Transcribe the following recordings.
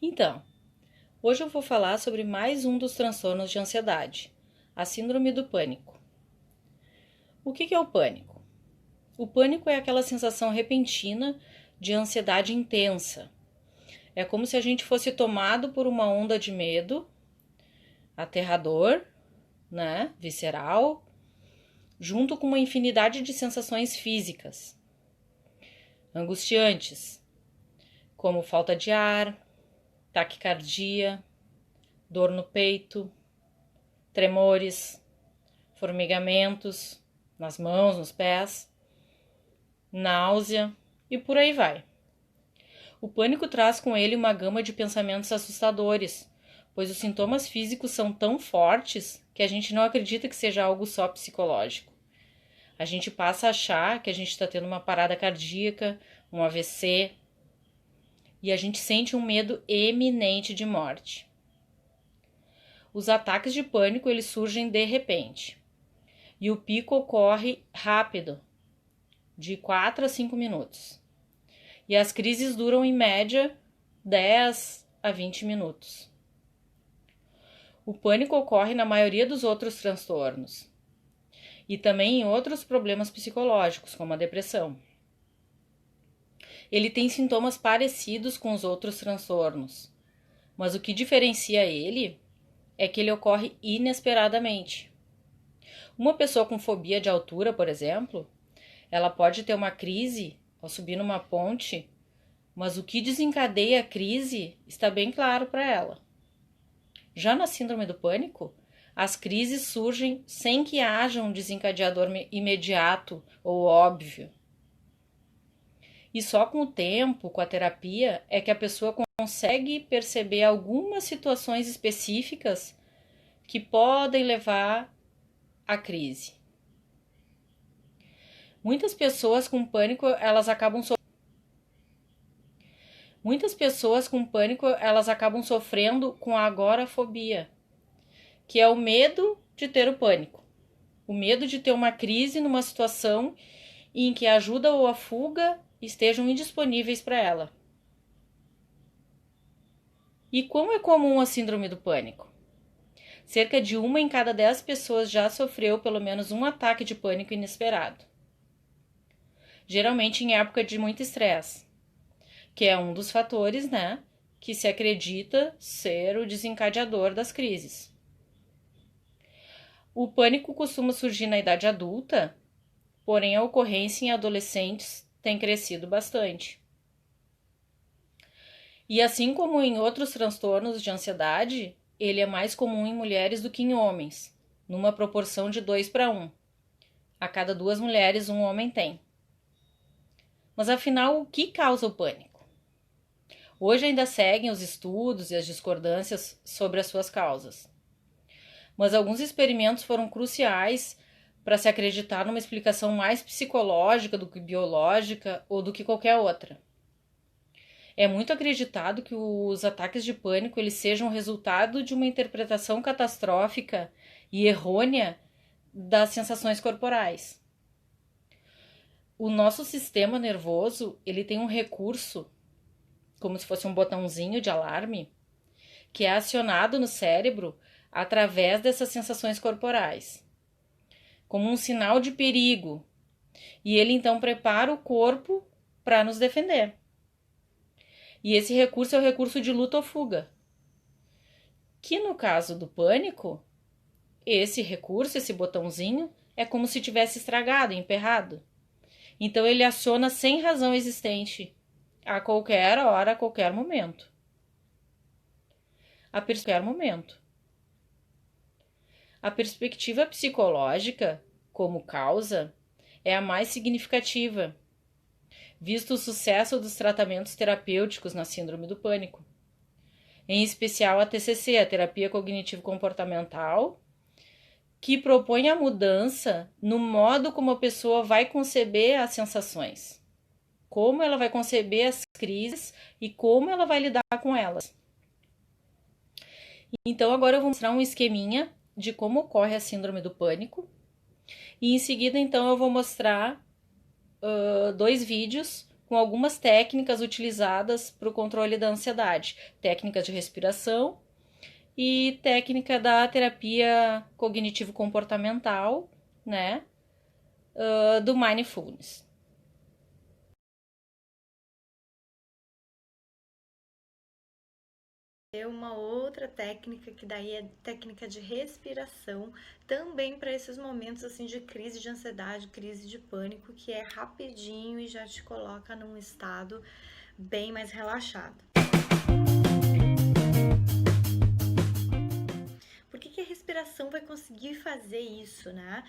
Então, hoje eu vou falar sobre mais um dos transtornos de ansiedade, a síndrome do pânico. O que é o pânico? O pânico é aquela sensação repentina de ansiedade intensa. É como se a gente fosse tomado por uma onda de medo, aterrador, visceral, junto com uma infinidade de sensações físicas, angustiantes, como falta de ar, taquicardia, dor no peito, tremores, formigamentos nas mãos, nos pés, náusea e por aí vai. O pânico traz com ele uma gama de pensamentos assustadores, pois os sintomas físicos são tão fortes que a gente não acredita que seja algo só psicológico. A gente passa a achar que a gente está tendo uma parada cardíaca, um AVC, e a gente sente um medo eminente de morte. Os ataques de pânico eles surgem de repente, e o pico ocorre rápido, de 4 a 5 minutos. E as crises duram em média 10 a 20 minutos. O pânico ocorre na maioria dos outros transtornos e também em outros problemas psicológicos, como a depressão. Ele tem sintomas parecidos com os outros transtornos, mas o que diferencia ele é que ele ocorre inesperadamente. Uma pessoa com fobia de altura, por exemplo, ela pode ter uma crise ao subir numa ponte, mas o que desencadeia a crise está bem claro para ela. Já na síndrome do pânico, as crises surgem sem que haja um desencadeador imediato ou óbvio. E só com o tempo, com a terapia, é que a pessoa consegue perceber algumas situações específicas que podem levar à crise. Muitas pessoas com pânico, elas acabam sofrendo com a agorafobia, que é o medo de ter o pânico. O medo de ter uma crise numa situação em que a ajuda ou a fuga estejam indisponíveis para ela. E como é comum a síndrome do pânico? Cerca de 1 em cada 10 pessoas já sofreu pelo menos um ataque de pânico inesperado. Geralmente em época de muito estresse, que é um dos fatores, que se acredita ser o desencadeador das crises. O pânico costuma surgir na idade adulta, porém a ocorrência em adolescentes tem crescido bastante. E assim como em outros transtornos de ansiedade, ele é mais comum em mulheres do que em homens, numa proporção de 2:1. A cada 2 mulheres, um homem tem. Mas afinal, o que causa o pânico? Hoje ainda seguem os estudos e as discordâncias sobre as suas causas. Mas alguns experimentos foram cruciais para se acreditar numa explicação mais psicológica do que biológica ou do que qualquer outra. É muito acreditado que os ataques de pânico eles sejam resultado de uma interpretação catastrófica e errônea das sensações corporais. O nosso sistema nervoso ele tem um recurso, como se fosse um botãozinho de alarme, que é acionado no cérebro através dessas sensações corporais, como um sinal de perigo, e ele então prepara o corpo para nos defender. E esse recurso é o recurso de luta ou fuga, que no caso do pânico, esse recurso, esse botãozinho, é como se tivesse estragado, emperrado. Então ele aciona sem razão existente, a qualquer hora, a qualquer momento. A perspectiva psicológica, como causa, é a mais significativa, visto o sucesso dos tratamentos terapêuticos na síndrome do pânico. Em especial a TCC, a terapia cognitivo-comportamental, que propõe a mudança no modo como a pessoa vai conceber as sensações, como ela vai conceber as crises e como ela vai lidar com elas. Então agora eu vou mostrar um esqueminha de como ocorre a síndrome do pânico e em seguida então eu vou mostrar 2 vídeos com algumas técnicas utilizadas para o controle da ansiedade, técnicas de respiração e técnica da terapia cognitivo-comportamental, né, do mindfulness. Uma outra técnica que daí é técnica de respiração, também para esses momentos assim de crise de ansiedade, crise de pânico, que é rapidinho e já te coloca num estado bem mais relaxado. Por que a respiração vai conseguir fazer isso, né?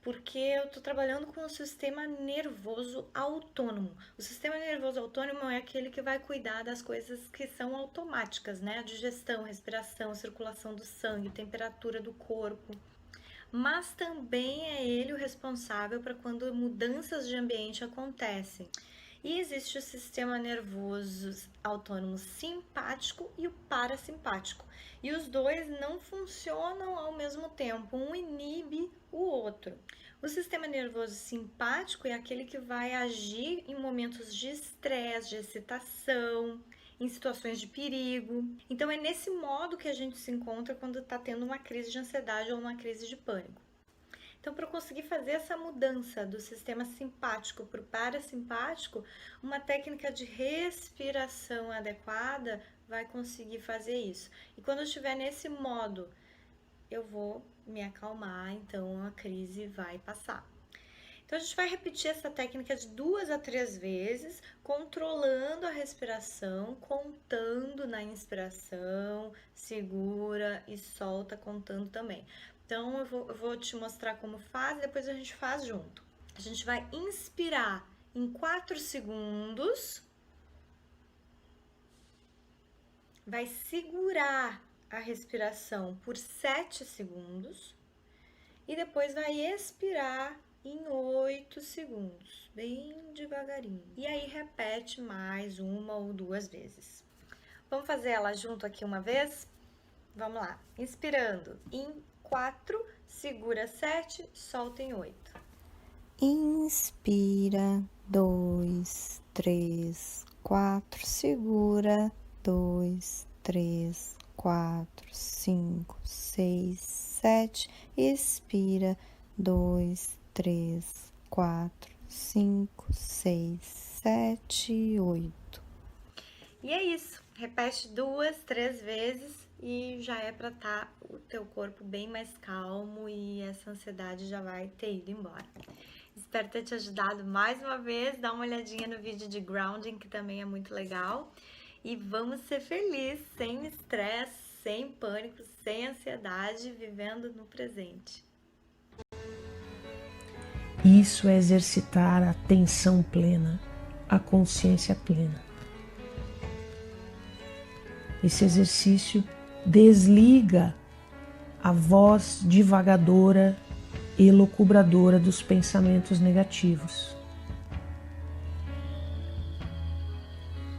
Porque eu tô trabalhando com o sistema nervoso autônomo. O sistema nervoso autônomo é aquele que vai cuidar das coisas que são automáticas, né? A digestão, respiração, circulação do sangue, temperatura do corpo. Mas também é ele o responsável para quando mudanças de ambiente acontecem. E existe o sistema nervoso autônomo simpático e o parasimpático. E os dois não funcionam ao mesmo tempo, um inibe o outro. O sistema nervoso simpático é aquele que vai agir em momentos de estresse, de excitação, em situações de perigo. Então é nesse modo que a gente se encontra quando está tendo uma crise de ansiedade ou uma crise de pânico. Então, para conseguir fazer essa mudança do sistema simpático para o parasimpático, uma técnica de respiração adequada vai conseguir fazer isso. E quando eu estiver nesse modo, eu vou me acalmar, então a crise vai passar. Então, a gente vai repetir essa técnica de 2 a 3 vezes, controlando a respiração, contando na inspiração, segura e solta contando também. Então, eu vou te mostrar como faz e depois a gente faz junto. A gente vai inspirar em 4 segundos, vai segurar a respiração por 7 segundos e depois vai expirar em 8 segundos, bem devagarinho. E aí repete mais 1 ou 2 vezes. Vamos fazer ela junto aqui uma vez? Vamos lá. Inspirando em 4, segura 7, solta em 8. Inspira, 2, 3, 4, segura, 2, 3, 4, 5, 6, 7, expira, 2, 3, 4, 5, 6, 7, 8. E é isso. Repete 2, 3 vezes e já é para estar o teu corpo bem mais calmo e essa ansiedade já vai ter ido embora. Espero ter te ajudado mais uma vez. Dá uma olhadinha no vídeo de grounding, que também é muito legal. E vamos ser felizes, sem estresse, sem pânico, sem ansiedade, vivendo no presente. Isso é exercitar a atenção plena, a consciência plena. Esse exercício desliga a voz divagadora e elucubradora dos pensamentos negativos.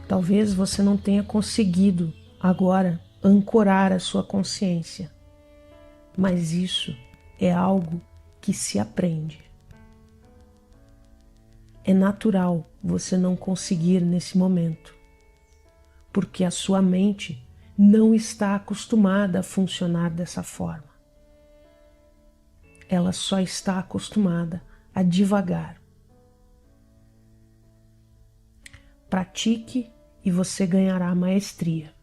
Talvez você não tenha conseguido agora ancorar a sua consciência, mas isso é algo que se aprende. É natural você não conseguir nesse momento, porque a sua mente não está acostumada a funcionar dessa forma. Ela só está acostumada a divagar. Pratique e você ganhará maestria.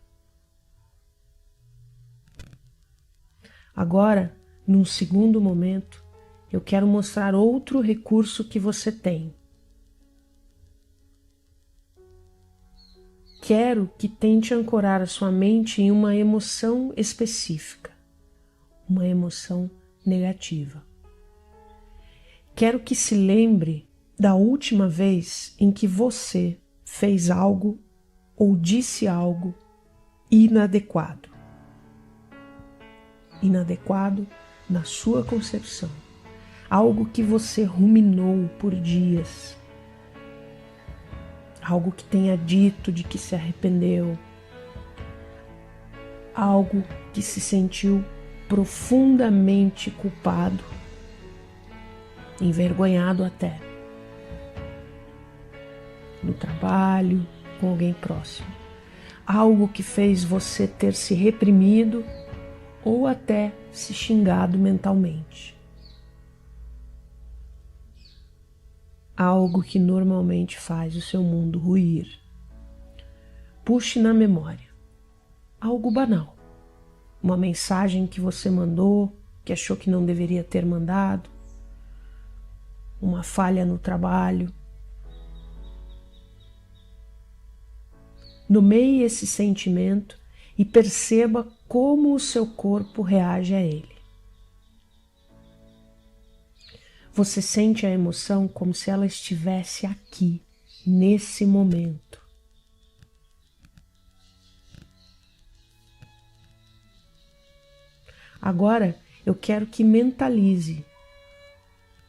Agora, num segundo momento, eu quero mostrar outro recurso que você tem. Quero que tente ancorar a sua mente em uma emoção específica, uma emoção negativa. Quero que se lembre da última vez em que você fez algo ou disse algo inadequado. Inadequado na sua concepção. Algo que você ruminou por dias. Algo que tenha dito de que se arrependeu. Algo que se sentiu profundamente culpado, envergonhado até. no trabalho, com alguém próximo. Algo que fez você ter se reprimido ou até se xingado mentalmente. Algo que normalmente faz o seu mundo ruir. Puxe na memória algo banal. Uma mensagem que você mandou, que achou que não deveria ter mandado. Uma falha no trabalho. Nomeie esse sentimento e perceba como o seu corpo reage a ele. Você sente a emoção como se ela estivesse aqui, nesse momento. Agora eu quero que mentalize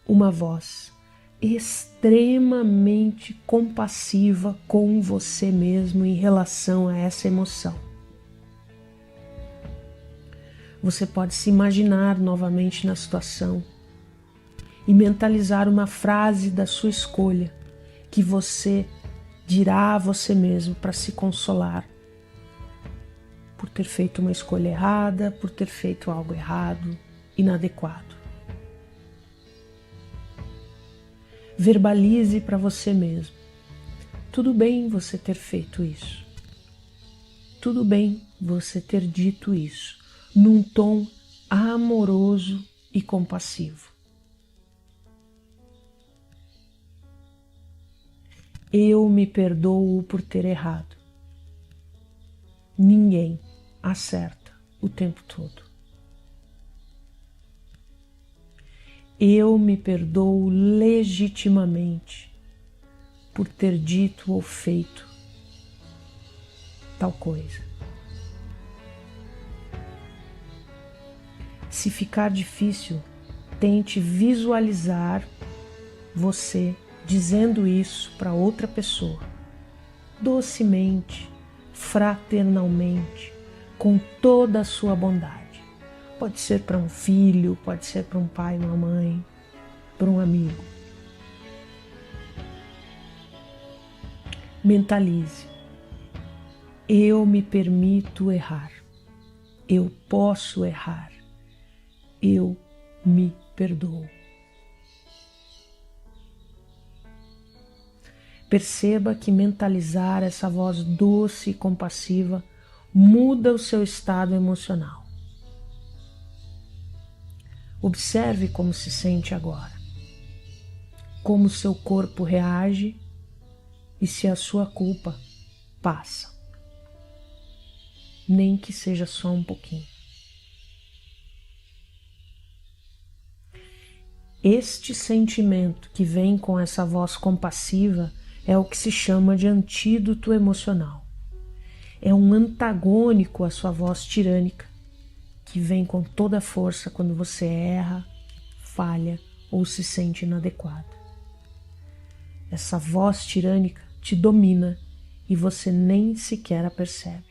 uma voz extremamente compassiva com você mesmo em relação a essa emoção. Você pode se imaginar novamente na situação e mentalizar uma frase da sua escolha que você dirá a você mesmo para se consolar por ter feito uma escolha errada, por ter feito algo errado, inadequado. Verbalize para você mesmo. Tudo bem você ter feito isso. Tudo bem você ter dito isso, num tom amoroso e compassivo. Eu me perdoo por ter errado. Ninguém acerta o tempo todo. Eu me perdoo legitimamente por ter dito ou feito tal coisa. Se ficar difícil, tente visualizar você dizendo isso para outra pessoa, docemente, fraternalmente, com toda a sua bondade. Pode ser para um filho, pode ser para um pai, uma mãe, para um amigo. Mentalize. Eu me permito errar. Eu posso errar. Eu me perdoo. Perceba que mentalizar essa voz doce e compassiva muda o seu estado emocional. Observe como se sente agora, como seu corpo reage e se a sua culpa passa, nem que seja só um pouquinho. Este sentimento que vem com essa voz compassiva é o que se chama de antídoto emocional. É um antagônico à sua voz tirânica, que vem com toda a força quando você erra, falha ou se sente inadequado. Essa voz tirânica te domina e você nem sequer a percebe.